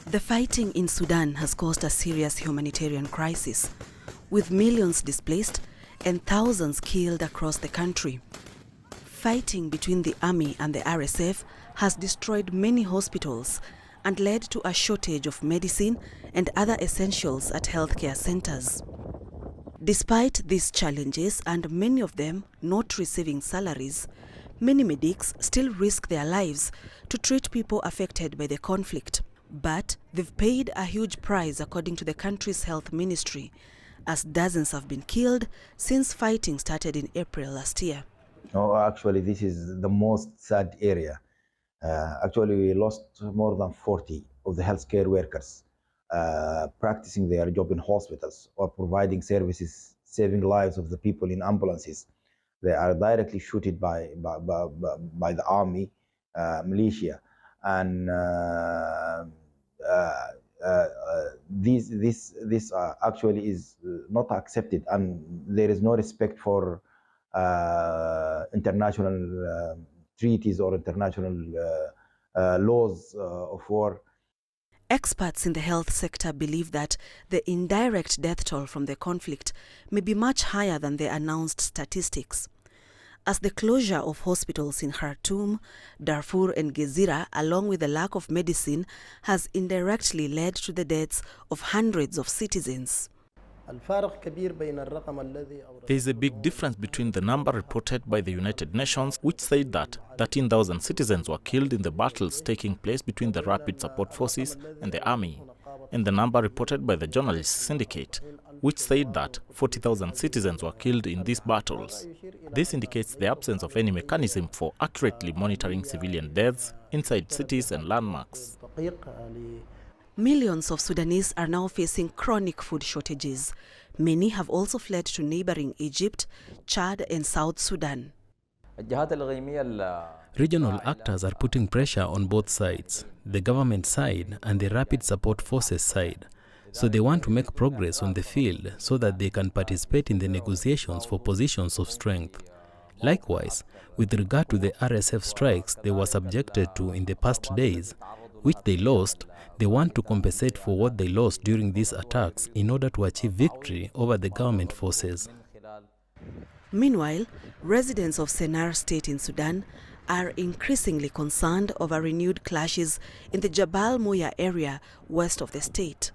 The fighting in Sudan has caused a serious humanitarian crisis, with millions displaced and thousands killed across the country. Fighting between the army and the RSF has destroyed many hospitals and led to a shortage of medicine and other essentials at healthcare centers. Despite these challenges, and many of them not receiving salaries, many medics still risk their lives to treat people affected by the conflict. But they've paid a huge price, according to the country's health ministry, as dozens have been killed since fighting started in April last year. No, actually, this is the most sad area. Actually, we lost more than 40 of the healthcare workers practicing their job in hospitals or providing services, saving lives of the people in ambulances. They are directly shooted by the army, militia, and this actually is not accepted, and there is no respect for international treaties or international laws of war. Experts in the health sector believe that the indirect death toll from the conflict may be much higher than the announced statistics, as the closure of hospitals in Khartoum, Darfur and Gezira, along with the lack of medicine, has indirectly led to the deaths of hundreds of citizens. There is a big difference between the number reported by the United Nations, which said that 13,000 citizens were killed in the battles taking place between the Rapid Support Forces and the army, and the number reported by the Journalists Syndicate, which said that 40,000 citizens were killed in these battles. This indicates the absence of any mechanism for accurately monitoring civilian deaths inside cities and landmarks. Millions of Sudanese are now facing chronic food shortages. Many have also fled to neighboring Egypt, Chad and South Sudan. Regional actors are putting pressure on both sides, the government side and the Rapid Support Forces side. So they want to make progress on the field so that they can participate in the negotiations for positions of strength. Likewise, with regard to the RSF strikes they were subjected to in the past days, which they lost, they want to compensate for what they lost during these attacks in order to achieve victory over the government forces. Meanwhile, residents of Sennar State in Sudan are increasingly concerned over renewed clashes in the Jabal Muya area west of the state.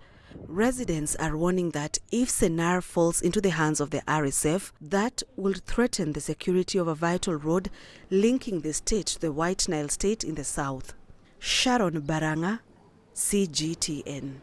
Residents are warning that if Sennar falls into the hands of the RSF, that will threaten the security of a vital road linking the state to the White Nile state in the south. Sharon Baranga, CGTN.